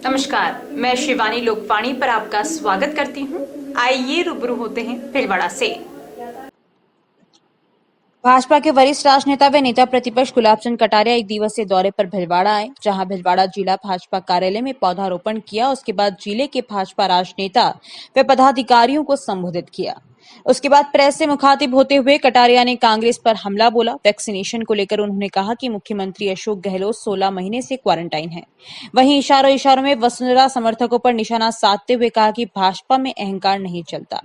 नमस्कार, मैं शिवानी लोकवाणी पर आपका स्वागत करती हूँ। आइए रूबरू होते हैं भीलवाड़ा से। भाजपा के वरिष्ठ राजनेता व नेता प्रतिपक्ष गुलाबचंद कटारिया एक दिवसीय दौरे पर भीलवाड़ा आए, जहां भीलवाड़ा जिला भाजपा कार्यालय में पौधारोपण किया। उसके बाद जिले के भाजपा राजनेता व पदाधिकारियों को संबोधित किया। उसके बाद प्रेस से मुखातिब होते हुए कटारिया ने कांग्रेस पर हमला बोला। वैक्सीनेशन को लेकर उन्होंने कहा कि मुख्यमंत्री अशोक गहलोत 16 महीने से क्वारंटाइन है। वहीं इशारों इशारों में वसुंधरा समर्थकों पर निशाना साधते हुए कहा कि भाजपा में अहंकार नहीं चलता।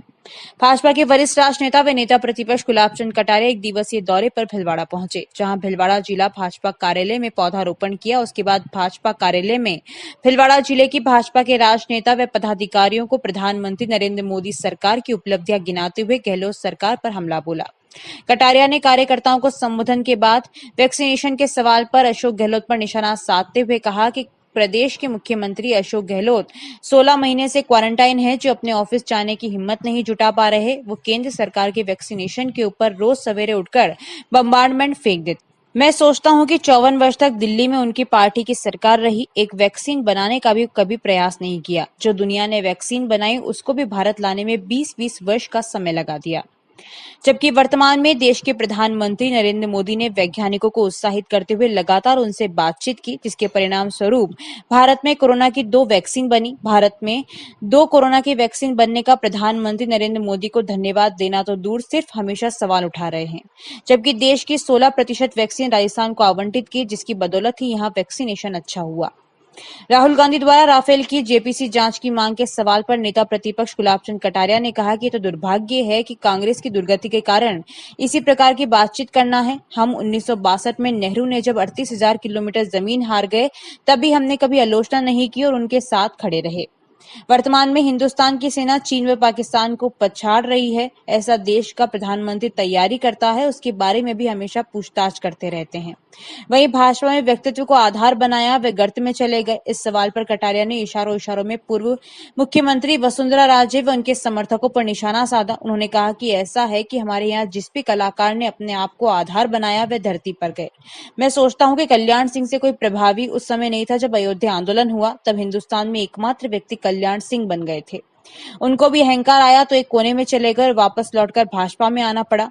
भाजपा के वरिष्ठ राजनेता व नेता प्रतिपक्ष गुलाबचंद कटारिया एक दिवसीय दौरे पर भीलवाड़ा पहुंचे, जहां भीलवाड़ा जिला भाजपा कार्यालय में पौधारोपण किया। उसके बाद भाजपा कार्यालय में भीलवाड़ा जिले की भाजपा के राजनेता व पदाधिकारियों को प्रधानमंत्री नरेंद्र मोदी सरकार की उपलब्धियां गिनाते हुए गहलोत सरकार पर हमला बोला। कटारिया ने कार्यकर्ताओं को संबोधन के बाद वैक्सीनेशन के सवाल पर अशोक गहलोत पर निशाना साधते हुए कहा कि प्रदेश के मुख्यमंत्री अशोक गहलोत 16 महीने से क्वारंटाइन है, जो अपने ऑफिस जाने की हिम्मत नहीं जुटा पा रहे। वो केंद्र सरकार के वैक्सीनेशन के ऊपर रोज सवेरे उठकर बम्बार्डमेंट फेंक देते। मैं सोचता हूं कि 54 वर्ष तक दिल्ली में उनकी पार्टी की सरकार रही, एक वैक्सीन बनाने का भी कभी प्रयास नहीं किया। जो दुनिया ने वैक्सीन बनाई उसको भी भारत लाने में 20-20 वर्ष का समय लगा दिया। जबकि वर्तमान में देश के प्रधानमंत्री नरेंद्र मोदी ने वैज्ञानिकों को उत्साहित करते हुए लगातार उनसे बातचीत की, जिसके परिणाम स्वरूप भारत में कोरोना की 2 वैक्सीन बनी। भारत में 2 कोरोना की वैक्सीन बनने का प्रधानमंत्री नरेंद्र मोदी को धन्यवाद देना तो दूर, सिर्फ हमेशा सवाल उठा रहे हैं। जबकि देश की 16% वैक्सीन राजस्थान को आवंटित की, जिसकी बदौलत ही यहाँ वैक्सीनेशन अच्छा हुआ। राहुल गांधी द्वारा राफेल की जेपीसी जांच की मांग के सवाल पर नेता प्रतिपक्ष गुलाबचंद कटारिया ने कहा कि ये तो दुर्भाग्य है कि कांग्रेस की दुर्गति के कारण इसी प्रकार की बातचीत करना है। हम 1962 में नेहरू ने जब 38,000 किलोमीटर जमीन हार गए, तब भी हमने कभी आलोचना नहीं की और उनके साथ खड़े रहे। वर्तमान में हिंदुस्तान की सेना चीन व पाकिस्तान को पछाड़ रही है। ऐसा देश का प्रधानमंत्री तैयारी करता है, उसके बारे में भी हमेशा पूछताछ करते रहते हैं। वहीं भाजपा में व्यक्तित्व को आधार बनाया, वे गर्त में चले गए। इस सवाल पर कटारिया ने इशारों इशारों में पूर्व मुख्यमंत्री वसुंधरा राजे व उनके समर्थकों पर निशाना साधा। उन्होंने कहा कि ऐसा है कि हमारे यहाँ जिस भी कलाकार ने अपने आप को आधार बनाया वे धरती पर गए। मैं सोचता हूँ कि कल्याण सिंह से कोई प्रभावी उस समय नहीं था। जब अयोध्या आंदोलन हुआ तब हिंदुस्तान में एकमात्र व्यक्ति कल्याण सिंह बन गए थे। उनको भी अहंकार आया तो एक कोने में चले गए और वापस लौटकर भाजपा में आना पड़ा।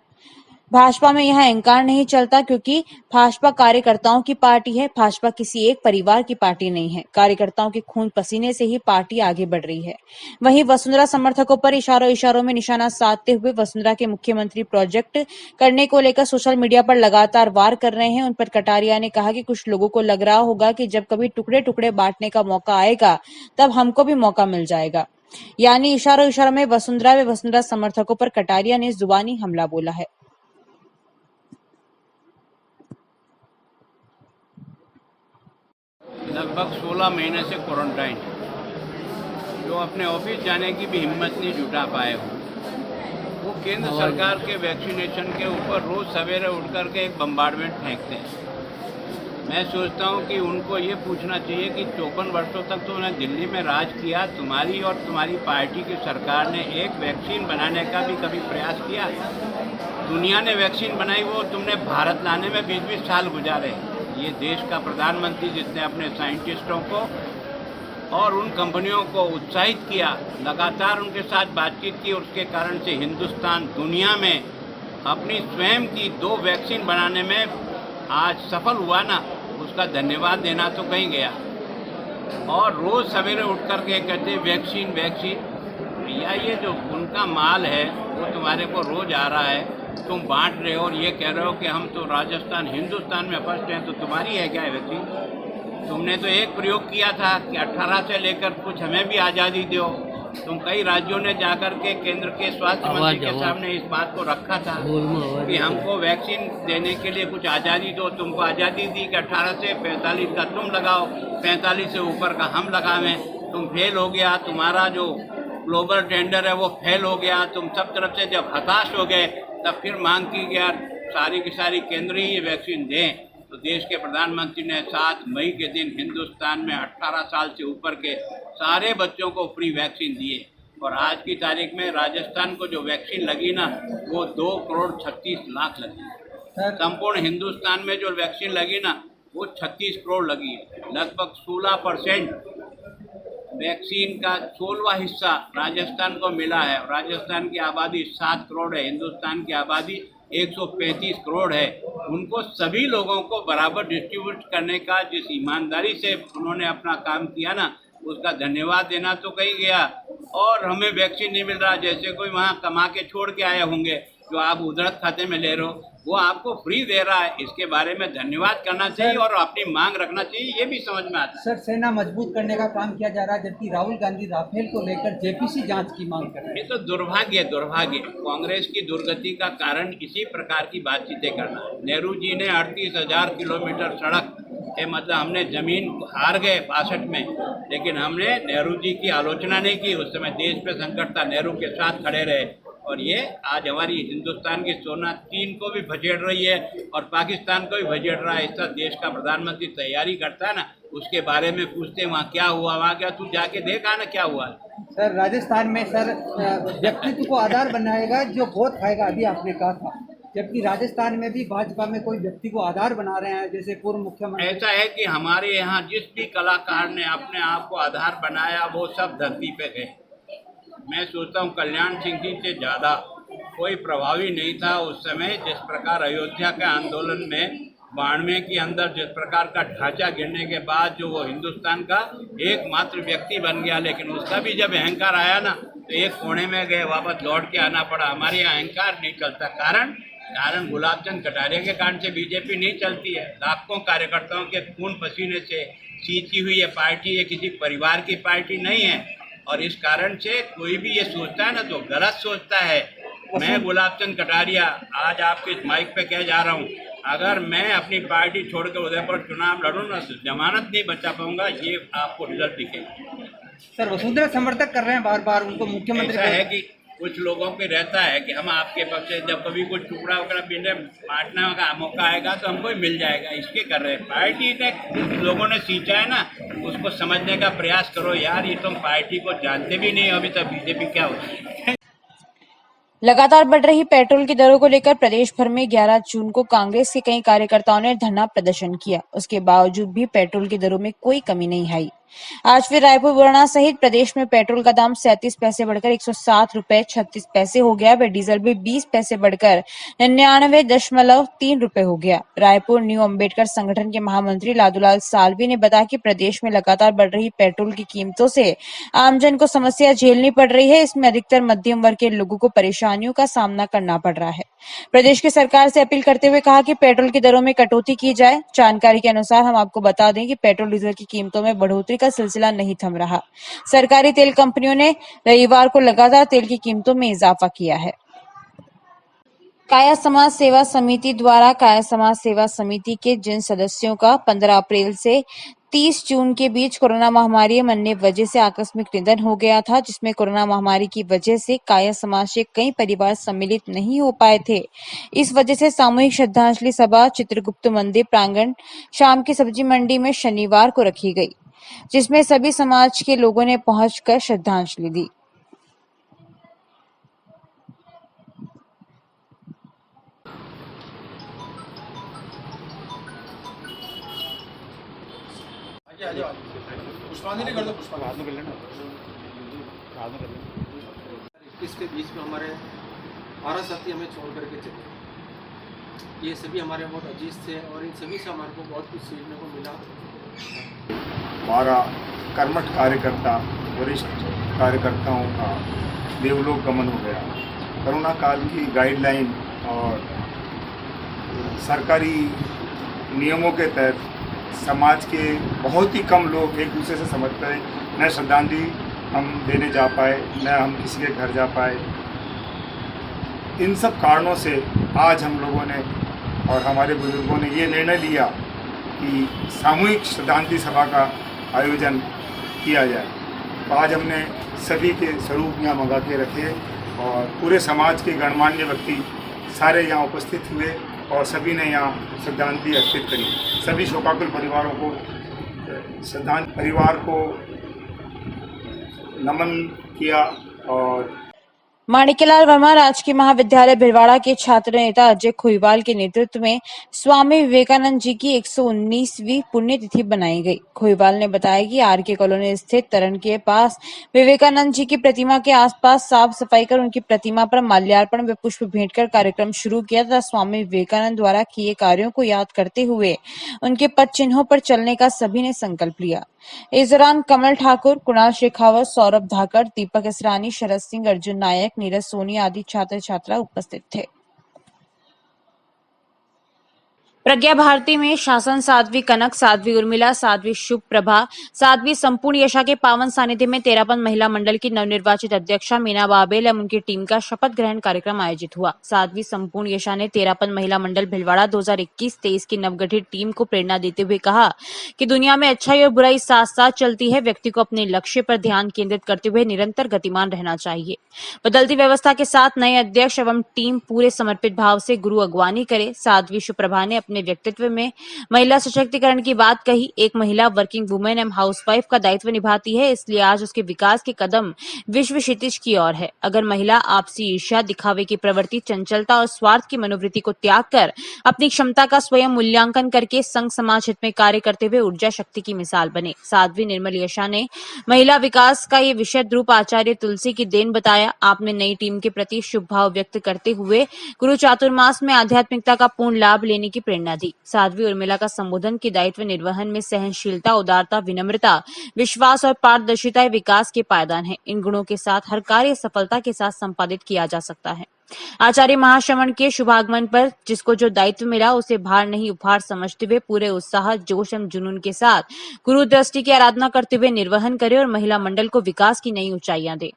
भाजपा में यहाँ अहंकार नहीं चलता, क्योंकि भाजपा कार्यकर्ताओं की पार्टी है। भाजपा किसी एक परिवार की पार्टी नहीं है। कार्यकर्ताओं के खून पसीने से ही पार्टी आगे बढ़ रही है। वहीं वसुंधरा समर्थकों पर इशारों इशारों में निशाना साधते हुए वसुंधरा के मुख्यमंत्री प्रोजेक्ट करने को लेकर सोशल मीडिया पर लगातार वार कर रहे हैं। उन पर कटारिया ने कहा कि कुछ लोगों को लग रहा होगा कि जब कभी टुकड़े टुकड़े बांटने का मौका आएगा तब हमको भी मौका मिल जाएगा। यानी इशारों इशारों में वसुंधरा व वसुंधरा समर्थकों पर कटारिया ने जुबानी हमला बोला है। लगभग 16 महीने से क्वारंटाइन है, जो अपने ऑफिस जाने की भी हिम्मत नहीं जुटा पाए हो। वो केंद्र सरकार के वैक्सीनेशन के ऊपर रोज़ सवेरे उठ कर के एक बम्बार्डमेंट फेंकते हैं। मैं सोचता हूँ कि उनको ये पूछना चाहिए कि 54 वर्षों तक तो उन्होंने दिल्ली में राज किया, तुम्हारी और तुम्हारी पार्टी की सरकार ने एक वैक्सीन बनाने का भी कभी प्रयास किया? दुनिया ने वैक्सीन बनाई, वो तुमने भारत लाने में 20-20 साल गुजारे। ये देश का प्रधानमंत्री जिसने अपने साइंटिस्टों को और उन कंपनियों को उत्साहित किया, लगातार उनके साथ बातचीत की, उसके कारण से हिंदुस्तान दुनिया में अपनी स्वयं की 2 वैक्सीन बनाने में आज सफल हुआ ना, उसका धन्यवाद देना तो कहीं गया। और रोज़ सवेरे उठ कर के कहते वैक्सीन वैक्सीन। भैया, ये जो उनका माल है वो तुम्हारे को रोज़ आ रहा है, तुम बांट रहे हो और ये कह रहे हो कि हम तो राजस्थान हिंदुस्तान में फर्स्ट हैं, तो तुम्हारी है क्या है वैक्सीन? तुमने तो एक प्रयोग किया था कि 18 से लेकर कुछ हमें भी आज़ादी दो। तुम कई राज्यों ने जाकर के केंद्र के स्वास्थ्य मंत्री के सामने इस बात को रखा था कि हमको वैक्सीन देने के लिए कुछ आज़ादी दो। तुमको आज़ादी दी कि 18 से 45 का तुम लगाओ, 45 से ऊपर का हम लगावें। तुम फेल हो गया, तुम्हारा जो ग्लोबल टेंडर है वो फेल हो गया। तुम सब तरफ से जब हताश हो गए तब फिर मांग की गया सारी की सारी केंद्र ही ये वैक्सीन दें। तो देश के प्रधानमंत्री ने 7 मई के दिन हिंदुस्तान में 18 साल से ऊपर के सारे बच्चों को फ्री वैक्सीन दिए। और आज की तारीख में राजस्थान को जो वैक्सीन लगी ना, वो 2,36,00,000 लगी। संपूर्ण हिंदुस्तान में जो वैक्सीन लगी ना, वो 36 करोड़ लगी है। लगभग 16% वैक्सीन का 16वां हिस्सा राजस्थान को मिला है। राजस्थान की आबादी 7 करोड़ है, हिंदुस्तान की आबादी 135 करोड़ है। उनको सभी लोगों को बराबर डिस्ट्रीब्यूट करने का जिस ईमानदारी से उन्होंने अपना काम किया ना, उसका धन्यवाद देना तो कहीं गया। और हमें वैक्सीन नहीं मिल रहा, जैसे कोई वहाँ कमा के छोड़ के आए होंगे जो आप उधरत खाते में ले रहे हो, वो आपको फ्री दे रहा है। इसके बारे में धन्यवाद करना चाहिए और अपनी मांग रखना चाहिए, ये भी समझ में आता है। सर, सेना मजबूत करने का काम किया जा रहा है, जबकि राहुल गांधी राफेल को लेकर जेपीसी जांच की मांग कर रहे हैं। ये तो दुर्भाग्य कांग्रेस की दुर्गति का कारण इसी प्रकार की बातचीतें करना है। नेहरू जी ने 38,000 किलोमीटर सड़क ये मतलब हमने जमीन हार गए 62 में, लेकिन हमने नेहरू जी की आलोचना नहीं की। उस समय देश पे संकट था, नेहरू के साथ खड़े रहे। और ये आज हमारी हिंदुस्तान की सोना 3 को भी भजेड़ रही है और पाकिस्तान को भी भजेड़ रहा है। इसका देश का प्रधानमंत्री तैयारी करता है ना, उसके बारे में पूछते हैं वहाँ क्या हुआ, वहाँ क्या, तू जाके देखा ना क्या हुआ। सर, राजस्थान में सर व्यक्तित्व को आधार बनाएगा जो गोद खाएगा, अभी आपने कहा था, जबकि राजस्थान में भी भाजपा में कोई व्यक्ति को आधार बना रहे हैं, जैसे पूर्व मुख्यमंत्री। ऐसा है कि हमारे यहाँ जिस भी कलाकार ने अपने आप को आधार बनाया वो सब धरती पे गए। मैं सोचता हूँ कल्याण सिंह जी से ज़्यादा कोई प्रभावी नहीं था उस समय। जिस प्रकार अयोध्या के आंदोलन में 92 के अंदर जिस प्रकार का ढांचा गिरने के बाद जो वो हिंदुस्तान का एकमात्र व्यक्ति बन गया, लेकिन उसका भी जब अहंकार आया ना तो एक कोने में गए, वापस लौट के आना पड़ा। हमारे यहाँ अहंकार नहीं चलता, कारण गुलाब चंद कटारिया के कारण से बीजेपी नहीं चलती है। लाखों कार्यकर्ताओं के खून पसीने से सींची हुई ये पार्टी, ये किसी परिवार की पार्टी नहीं है। और इस कारण से कोई भी ये सोचता है ना तो गलत सोचता है। मैं गुलाब चंद कटारिया आज आपके माइक पे कह जा रहा हूँ, अगर मैं अपनी पार्टी छोड़ कर उदयपुर चुनाव लड़ूँ ना तो जमानत नहीं बचा पाऊंगा, ये आपको रिजल्ट दिखेगा। सर, वसुंधरा समर्थक कर रहे हैं बार बार उनको मुख्यमंत्री। ऐसा है कि कुछ लोगों के रहता है कि हम आपके पक्ष से, जब कभी कुछ टुकड़ा वगैरह पीने बांटने का मौका आएगा तो हमको मिल जाएगा, इसके कर रहे हैं। पार्टी ने लोगों ने सींचा है ना, उसको समझने का प्रयास करो यार, ये तुम पार्टी को जानते भी नहीं अभी तक बीजेपी क्या होती है। लगातार बढ़ रही पेट्रोल की दरों को लेकर प्रदेश भर में 11 जून को कांग्रेस के कई कार्यकर्ताओं ने धरना प्रदर्शन किया। उसके बावजूद भी पेट्रोल की दरों में कोई कमी नहीं आई। आज फिर रायपुर, बुरहाना सहित प्रदेश में पेट्रोल का दाम 37 पैसे बढ़कर 107 रुपए 36 पैसे हो गया। व डीजल भी 20 पैसे बढ़कर 99.3 रुपए हो गया। रायपुर न्यू अम्बेडकर संगठन के महामंत्री लादूलाल साल्वी ने बताया कि प्रदेश में लगातार बढ़ रही पेट्रोल की कीमतों से आमजन को समस्या झेलनी पड़ रही है। इसमें अधिकतर मध्यम वर्ग के लोगों को परेशानियों का सामना करना पड़ रहा है। प्रदेश की सरकार से अपील करते हुए कहा कि पेट्रोल की दरों में कटौती की जाए। जानकारी के अनुसार हम आपको बता दें कि पेट्रोल डीजल की कीमतों में बढ़ोतरी का सिलसिला नहीं थम रहा। सरकारी तेल कंपनियों ने रविवार को लगातार तेल की कीमतों में इजाफा किया है। काया समाज सेवा समिति द्वारा काया समाज सेवा समिति के जिन सदस्यों का 15 अप्रैल से 30 जून के बीच कोरोना महामारी मरने वजह से आकस्मिक निधन हो गया था, जिसमें कोरोना महामारी की वजह से काया समाज के कई परिवार सम्मिलित नहीं हो पाए थे। इस वजह से सामूहिक श्रद्धांजलि सभा चित्रगुप्त मंदिर प्रांगण शाम की सब्जी मंडी में शनिवार को रखी गई, जिसमें सभी समाज के लोगों ने पहुंचकर श्रद्धांजलि दी। पुष्पांजलि कर दो। पुष्पांजलि कर लेना। इसके बीच में हमारे 12 साथी हमें छोड़ करके चले। ये सभी हमारे बहुत अजीज थे और इन सभी से हमारे को बहुत कुछ सीखने को मिला। 12 कर्मठ कार्यकर्ता, वरिष्ठ कार्यकर्ताओं का देवलोक गमन हो गया। कोरोना काल की गाइडलाइन और सरकारी नियमों के तहत समाज के बहुत ही कम लोग एक दूसरे से समझ पाए, न श्रद्धांजलि हम देने जा पाए, न हम किसी के घर जा पाए। इन सब कारणों से आज हम लोगों ने और हमारे बुजुर्गों ने ये निर्णय लिया कि सामूहिक श्रद्धांजलि सभा का आयोजन किया जाए। तो आज हमने सभी के स्वरूप यहाँ मंगा के रखे और पूरे समाज के गणमान्य व्यक्ति सारे यहाँ उपस्थित हुए और सभी ने यहाँ श्रद्धांजलि अर्पित करी। सभी शोकाकुल परिवारों को परिवार को नमन किया। और माणिक्यलाल वर्मा राजकीय महाविद्यालय भिलवाड़ा के छात्र नेता अजय खोईवाल के नेतृत्व में स्वामी विवेकानंद जी की 119वीं पुण्यतिथि बनाई गई। खोईवाल ने बताया कि आरके कॉलोनी स्थित तरण के पास विवेकानंद जी की प्रतिमा के आसपास साफ सफाई कर उनकी प्रतिमा पर माल्यार्पण व पुष्प भेंट कर कार्यक्रम शुरू किया तथा स्वामी विवेकानंद द्वारा किए कार्यों को याद करते हुए उनके पद चिन्हों पर चलने का सभी ने संकल्प लिया। इस दौरान कमल ठाकुर, कुणाल शेखावत, सौरभ धाकड़, दीपक इसरानी, शरद सिंह, अर्जुन नायक, नीरज सोनी आदि छात्र छात्रा उपस्थित थे। प्रज्ञा भारती में शासन 7वीं कनक, 7वीं उर्मिला, 7वीं शुभ प्रभा, 7वीं संपूर्ण यशा के पावन सानिध्य में 13पन महिला मंडल की नवनिर्वाचित अध्यक्षा मीना बाबेल एवं उनकी टीम का शपथ ग्रहण कार्यक्रम आयोजित हुआ। 7वीं संपूर्ण यशा ने 13पन महिला मंडल भिलवाड़ा 2021-23 की नवगठित टीम को प्रेरणा देते हुए कहा कि दुनिया में अच्छाई और बुराई साथ साथ चलती है। व्यक्ति को अपने लक्ष्य पर ध्यान केंद्रित करते हुए निरंतर गतिमान रहना चाहिए। बदलती व्यवस्था के साथ नए अध्यक्ष एवं टीम पूरे समर्पित भाव से गुरु अगवानी करे। 7वीं शुभ प्रभा ने अपने व्यक्तित्व में महिला सशक्तिकरण की बात कही। एक महिला वर्किंग वुमेन एवं हाउसवाइफ का दायित्व निभाती है, इसलिए आज उसके विकास के कदम विश्व क्षितिज की ओर है। अगर महिला आपसी ईर्ष्या, दिखावे की प्रवृत्ति, चंचलता और स्वार्थ की मनोवृत्ति को त्याग कर अपनी क्षमता का स्वयं मूल्यांकन करके संघ समाज हित में कार्य करते हुए ऊर्जा शक्ति की मिसाल बने। 7वीं निर्मल यशा ने महिला विकास का ये विशद रूप आचार्य तुलसी की देन बताया। आपने नई टीम के प्रति शुभ भाव व्यक्त करते हुए गुरु चातुर्मास में आध्यात्मिकता का पूर्ण लाभ लेने की प्रेरणा दी। 7वीं उर्मिला का संबोधन के दायित्व निर्वहन में सहनशीलता, उदारता, विनम्रता, विश्वास और पारदर्शिता विकास के पायदान है। इन गुणों के साथ हर कार्य सफलता के साथ संपादित किया जा सकता है। आचार्य महाश्रवण के शुभागमन पर जिसको जो दायित्व मिला उसे भार नहीं उपहार समझते हुए पूरे उत्साह, जोश एवं जुनून के साथ गुरु दृष्टि की आराधना करते हुए निर्वहन करे और महिला मंडल को विकास की नई ऊंचाइयां दे।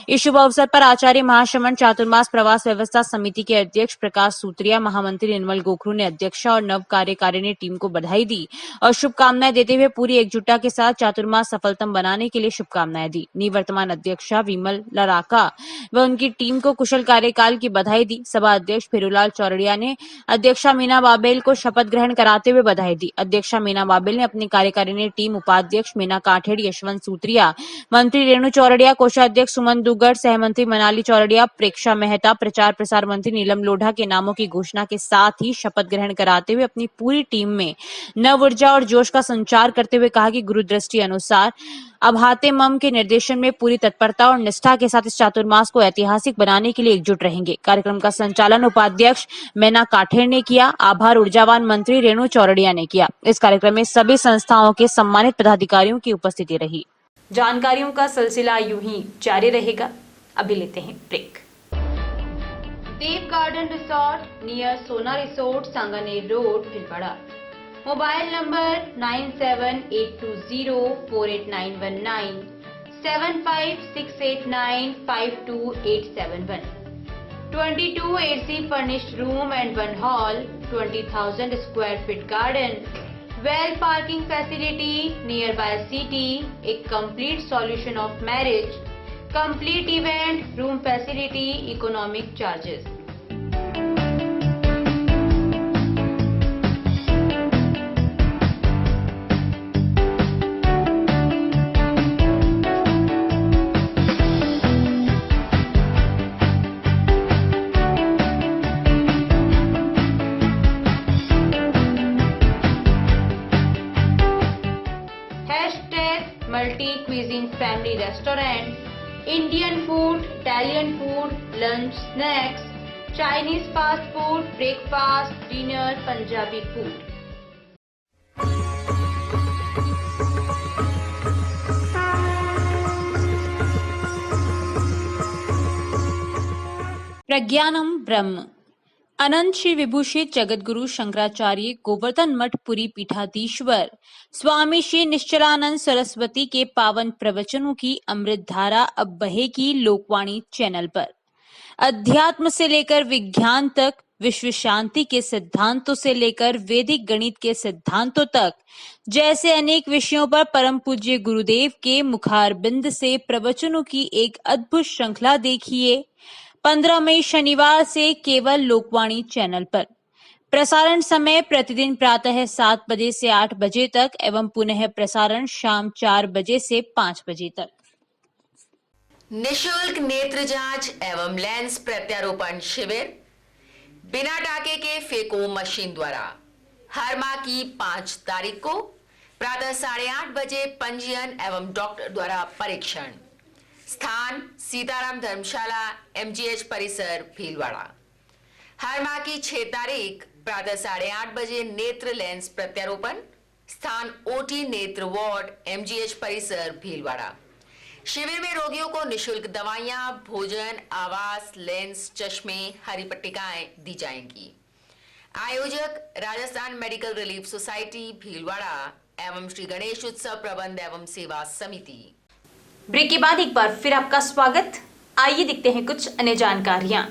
इस शुभ अवसर पर आचार्य महाश्रवण चातुर्मास प्रवास व्यवस्था समिति के अध्यक्ष प्रकाश सूत्रिया, महामंत्री निर्मल गोखरू ने अध्यक्षा और नव कार्यकारिणी टीम को बधाई दी और शुभकामनाएं देते हुए पूरी एकजुटता के साथ चातुर्मास सफलतम बनाने के लिए शुभकामनाएं दी। निवर्तमान अध्यक्षा विमल लराका व उनकी टीम को कुशल कार्यकाल की बधाई दी। सभा अध्यक्ष फिरूलाल चौरड़िया ने अध्यक्षा मीना बाबेल को शपथ ग्रहण कराते हुए बधाई दी। अध्यक्षा मीना बाबेल ने अपनी कार्यकारिणी टीम उपाध्यक्ष मीना काठेड़, यशवंत सूत्रिया, मंत्री रेणु चौरड़िया, कोषाध्यक्ष सुमन दुग्गड़, सहमंत्री मनाली चौरड़िया, प्रेक्षा मेहता, प्रचार प्रसार मंत्री नीलम लोढ़ा के नामों की घोषणा के साथ ही शपथ ग्रहण कराते हुए अपनी पूरी टीम में नव ऊर्जा और जोश का संचार करते हुए कहा कि गुरु दृष्टि अनुसार अभाते मम के निर्देशन में पूरी तत्परता और निष्ठा के साथ इस चातुर्मास को ऐतिहासिक बनाने के लिए एकजुट रहेंगे। कार्यक्रम का संचालन उपाध्यक्ष मैना काठेड़ ने किया। आभार ऊर्जावान मंत्री रेणु चौरड़िया ने किया। इस कार्यक्रम में सभी संस्थाओं के सम्मानित पदाधिकारियों की उपस्थिति रही। जानकारियों का सिलसिला यूं ही जारी रहेगा। अभी लेते हैं ब्रेक। देव गार्डन रिसोर्ट नियर सोना resort, Sanganer road, Bhilwara. Mobile number 9782048919, 7568952871, 22 AC furnished room and 1 hall, 20,000 square feet garden, well parking facility nearby city, a complete solution of marriage, complete event, room facility, economic charges. Multi-cuisine family restaurant, Indian food, Italian food, lunch, snacks, Chinese fast food, breakfast, dinner, Punjabi food. प्रज्ञानम ब्रह्म। अनंत श्री विभूषित जगतगुरु शंकराचार्य गोवर्धन मठ पुरी पीठाधीश्वर स्वामी श्री निश्चलानंद सरस्वती के पावन प्रवचनों की अमृत धारा अब बहेगी Lokvani channel पर। अध्यात्म से लेकर विज्ञान तक, विश्व शांति के सिद्धांतों से लेकर वैदिक गणित के सिद्धांतों तक, जैसे अनेक विषयों पर परम पूज्य गुरुदेव के मुखारबिंद से प्रवचनों की एक अद्भुत श्रृंखला देखिए 15 मई शनिवार से केवल लोकवाणी चैनल पर। प्रसारण समय प्रतिदिन प्रातः 7 बजे से 8 बजे तक एवं पुनः प्रसारण शाम 4 बजे से 5 बजे तक। निशुल्क नेत्र जांच एवं लेंस प्रत्यारोपण शिविर बिना टाके के फेको मशीन द्वारा हर माह की 5 तारीख को प्रातः 8:30 बजे पंजीयन एवं डॉक्टर द्वारा परीक्षण। स्थान सीताराम धर्मशाला MGH परिसर भीलवाड़ा। हर माह की 6 तारीख प्रातः 8:30 बजे नेत्र लेंस प्रत्यारोपण। स्थान OT नेत्र वार्ड MGH परिसर भीलवाड़ा। शिविर में रोगियों को निशुल्क दवाइयां, भोजन, आवास, लेंस, चश्मे, हरी पट्टिकाएं दी जाएंगी। आयोजक Rajasthan medical relief society Bhilwara एवं श्री गणेश उत्सव प्रबंध एवं सेवा समिति। ब्रेक के बाद एक बार फिर आपका स्वागत। आइए देखते हैं कुछ अन्य जानकारियां।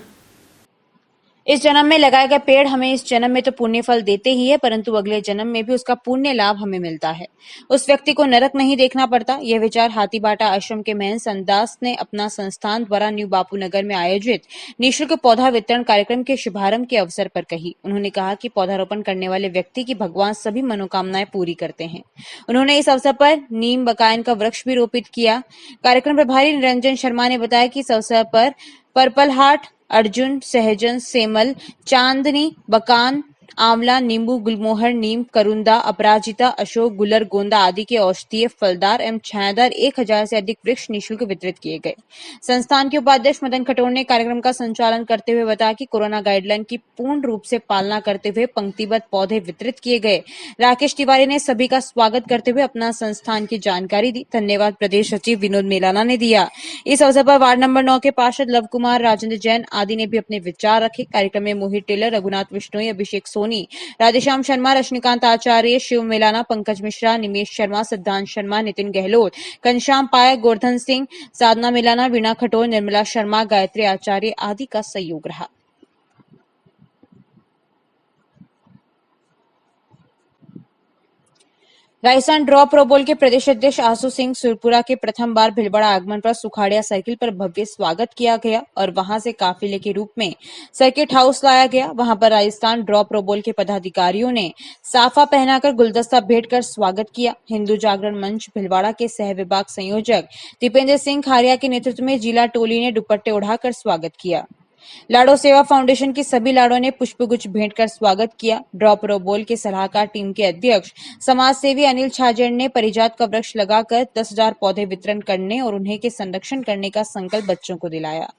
इस जन्म में लगाए गए पेड़ हमें इस जन्म में तो पुण्य फल देते ही है, परंतु अगले जन्म में भी उसका पुण्य लाभ हमें मिलता है। उस व्यक्ति को नरक नहीं देखना पड़ता। यह विचार हाथीबाटा आश्रम के महंत संतदास ने अपना संस्थान द्वारा न्यू बापू नगर में आयोजित निःशुल्क पौधा वितरण कार्यक्रम के शुभारंभ के अवसर पर कही। उन्होंने कहा कि पौधारोपण करने वाले व्यक्ति की भगवान सभी मनोकामनाएं पूरी करते हैं। उन्होंने इस अवसर पर नीम बकायन का वृक्ष भी रोपित किया। कार्यक्रम प्रभारी निरंजन शर्मा ने बताया कि इस अवसर पर पर्पल हार्ट, अर्जुन, सहजन, सेमल, चांदनी, बकान, आंवला, नींबू, गुलमोहर, नीम, करुंदा, अपराजिता, अशोक, गुलर, गोंदा आदि के औषधीय, फलदार एवं छायादार 1000 से अधिक वृक्ष निःशुल्क वितरित किए गए। संस्थान के उपाध्यक्ष मदन खटोर ने कार्यक्रम का संचालन करते हुए बताया कि कोरोना गाइडलाइन की पूर्ण रूप से पालना करते हुए पंक्तिबद्ध पौधे वितरित किए गए। राकेश तिवारी ने सभी का स्वागत करते हुए अपना संस्थान की जानकारी दी। धन्यवाद प्रदेश सचिव विनोद मेलाना ने दिया। इस अवसर पर वार्ड नंबर 9 के पार्षद लव कुमार, राजेंद्र जैन आदि ने भी अपने विचार रखे। कार्यक्रम में मोहित टेलर, रघुनाथ बिश्नोई, अभिषेक सोनी, राधेश्याम शर्मा, रश्मिकांत आचार्य, शिव मेलाना, पंकज मिश्रा, निमेश शर्मा, सिद्धांत शर्मा, नितिन गहलोत, घनश्याम पायक, गोवर्धन सिंह, साधना मेलाना, वीणा खटोर, निर्मला शर्मा, गायत्री आचार्य आदि का सहयोग रहा। राजस्थान ड्रॉ प्रो बोल के प्रदेश अध्यक्ष आशु सिंह सुरपुरा के प्रथम बार भीलवाड़ा आगमन पर सुखाड़िया सर्किल पर भव्य स्वागत किया गया और वहां से काफिले के रूप में सर्किट हाउस लाया गया। वहां पर राजस्थान ड्रॉ प्रो बोल के पदाधिकारियों ने साफा पहनाकर गुलदस्ता भेंट कर स्वागत किया। हिंदू जागरण मंच भीलवाड़ा के सह विभाग संयोजक दीपेंद्र सिंह खारिया के नेतृत्व में जिला टोली ने दुपट्टे उड़ाकर स्वागत किया। लाडो सेवा फाउंडेशन की सभी लाडो ने पुष्पगुच्छ भेंट कर स्वागत किया। ड्रॉ प्रो बोल के सलाहकार टीम के अध्यक्ष समाज सेवी अनिल छाजड़ ने परिजात का वृक्ष लगाकर 10,000 पौधे वितरण करने और उन्हें के संरक्षण करने का संकल्प बच्चों को दिलाया।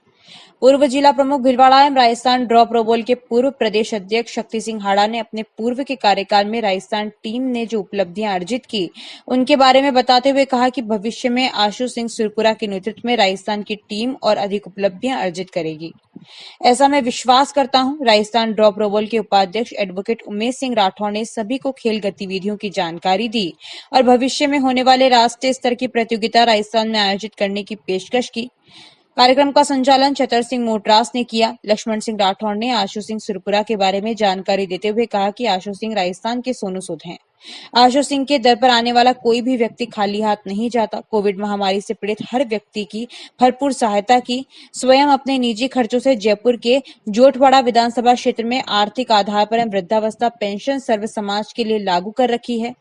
पूर्व जिला प्रमुख भीलवाड़ा एवं राजस्थान ड्रॉ प्रो बोल के पूर्व प्रदेश अध्यक्ष शक्ति सिंह हाड़ा ने अपने पूर्व के कार्यकाल में राजस्थान टीम ने जो उपलब्धियां अर्जित की उनके बारे में बताते हुए कहा कि भविष्य में आशु सिंह सुरपुरा के नेतृत्व में राजस्थान की टीम और अधिक उपलब्धियां अर्जित करेगी। ऐसा मैं विश्वास करता हूं। राजस्थान ड्रॉ प्रो बोल के उपाध्यक्ष एडवोकेट उमेश सिंह राठौड़ ने सभी को खेल गतिविधियों की जानकारी दी और भविष्य में होने वाले राष्ट्रीय स्तर की प्रतियोगिता राजस्थान में आयोजित करने की पेशकश की। कार्यक्रम का संचालन चतर सिंह मोटरास ने किया। लक्ष्मण सिंह राठौड़ ने आशु सिंह सुरपुरा के बारे में जानकारी देते हुए कहा कि आशु सिंह राजस्थान के सोनू सूद हैं। आशु सिंह के दर पर आने वाला कोई भी व्यक्ति खाली हाथ नहीं जाता। कोविड महामारी से पीड़ित हर व्यक्ति की भरपूर सहायता की। स्वयं अपने निजी खर्चों से जयपुर के जोटवाड़ा विधानसभा क्षेत्र में आर्थिक आधार पर वृद्धावस्था पेंशन सर्व समाज के लिए लागू कर रखी है।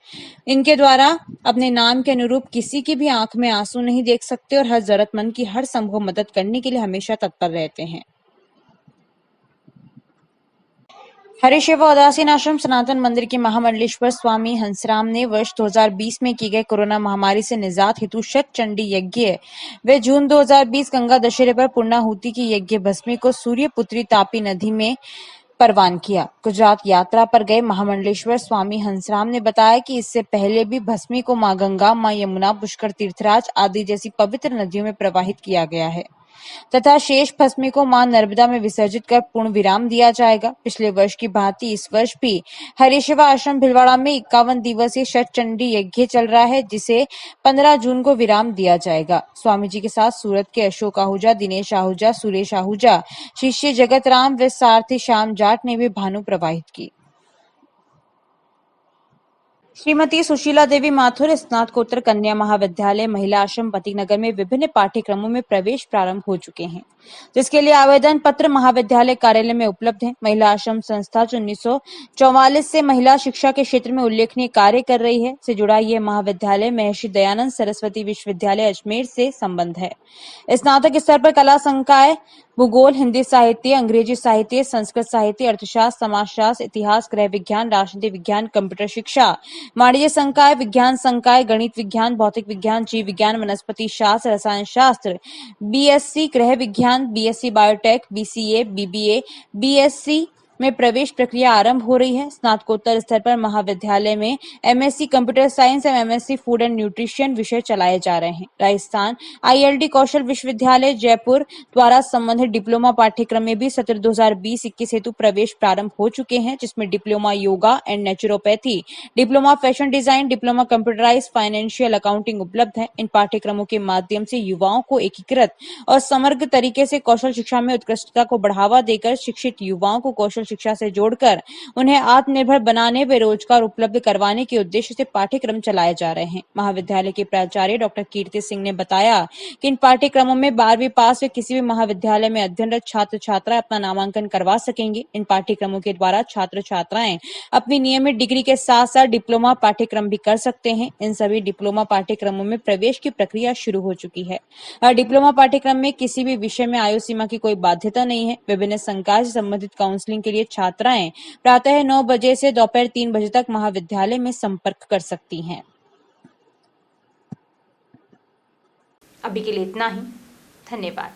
इनके द्वारा अपने नाम के अनुरूप किसी की भी आंख में आंसू नहीं देख सकते और हर जरूरतमंद की हर संभव मदद करने के लिए हमेशा तत्पर रहते हैं। हरिशिव उदासीन आश्रम सनातन मंदिर के महामंडलेश्वर स्वामी हंसराम ने वर्ष 2020 में की गई कोरोना महामारी से निजात हेतु शत चंडी यज्ञ व जून 2020 गंगा दशहरे पर पूर्णाहुति की यज्ञ भस्मी को सूर्यपुत्री तापी नदी में परवान किया। गुजरात यात्रा पर गए महामंडलेश्वर स्वामी हंसराम ने बताया कि इससे पहले भी भस्मी को मां गंगा, मां यमुना, पुष्कर तीर्थराज आदि जैसी पवित्र नदियों में प्रवाहित किया गया है तथा शेष भस्मी को मां नर्मदा में विसर्जित कर पूर्ण विराम दिया जाएगा। पिछले वर्ष की भांति इस वर्ष भी हरिशिवा आश्रम भीलवाड़ा में 51 दिवसीय शत चंडी यज्ञ चल रहा है, जिसे 15 जून को विराम दिया जाएगा। स्वामी जी के साथ सूरत के अशोक आहूजा, दिनेश आहूजा, सुरेश आहूजा, शिष्य जगत राम व सारथी श्याम जाट ने भी भानु प्रवाहित की। श्रीमती सुशीला देवी माथुर स्नातकोत्तर कन्या महाविद्यालय महिला आश्रम पतिनगर में विभिन्न पाठ्यक्रमों में प्रवेश प्रारंभ हो चुके हैं, जिसके लिए आवेदन पत्र महाविद्यालय कार्यालय में उपलब्ध है। महिला आश्रम संस्था जो 1944 से महिला शिक्षा के क्षेत्र में उल्लेखनीय कार्य कर रही है से जुड़ा यह महाविद्यालय महर्षि दयानंद सरस्वती विश्वविद्यालय अजमेर से संबंध है। स्नातक स्तर पर कला संकाय, भूगोल, हिंदी साहित्य, अंग्रेजी साहित्य, संस्कृत साहित्य, अर्थशास्त्र, समाजशास्त्र, इतिहास, गृह विज्ञान, राजनीति विज्ञान, कंप्यूटर शिक्षा, वाणिज्य संकाय, विज्ञान संकाय, गणित विज्ञान, भौतिक विज्ञान, जीव विज्ञान, वनस्पति शास्त्र, रसायन शास्त्र, बीएससी गृह विज्ञान, BSc biotech, BCA, BBA, BSc में प्रवेश प्रक्रिया आरंभ हो रही है। स्नातकोत्तर स्तर पर महाविद्यालय में एमएससी कंप्यूटर साइंस एवं एमएससी फूड एंड न्यूट्रिशन विषय चलाए जा रहे हैं। राजस्थान आईएलडी कौशल विश्वविद्यालय जयपुर द्वारा संबंधित डिप्लोमा पाठ्यक्रम में भी सत्र 2020-21 हेतु प्रवेश प्रारंभ हो चुके हैं, जिसमें diploma yoga and naturopathy, diploma fashion design, diploma computerize financial accounting उपलब्ध है। इन पाठ्यक्रमों के माध्यम से युवाओं को एकीकृत और समग्र तरीके से कौशल शिक्षा में उत्कृष्टता को बढ़ावा देकर शिक्षित युवाओं को कौशल शिक्षा से जोड़कर उन्हें आत्मनिर्भर बनाने व रोजगार उपलब्ध करवाने के उद्देश्य से पाठ्यक्रम चलाए जा रहे हैं। महाविद्यालय के प्राचार्य डॉक्टर कीर्ति सिंह ने बताया कि इन पाठ्यक्रमों में 12वीं पास व किसी भी महाविद्यालय में अध्ययनरत छात्र छात्राएं अपना नामांकन करवा सकेंगे। इन पाठ्यक्रमों के द्वारा छात्र छात्राएं अपनी नियमित डिग्री के साथ साथ डिप्लोमा पाठ्यक्रम भी कर सकते हैं। इन सभी डिप्लोमा पाठ्यक्रमों में प्रवेश की प्रक्रिया शुरू हो चुकी है। डिप्लोमा पाठ्यक्रम में किसी भी विषय में आयु सीमा की कोई बाध्यता नहीं है। विभिन्न संकाय से संबंधित काउंसलिंग के लिए छात्राएं प्रातः 9 बजे से दोपहर 3 बजे तक महाविद्यालय में संपर्क कर सकती हैं। अभी के लिए इतना ही। धन्यवाद।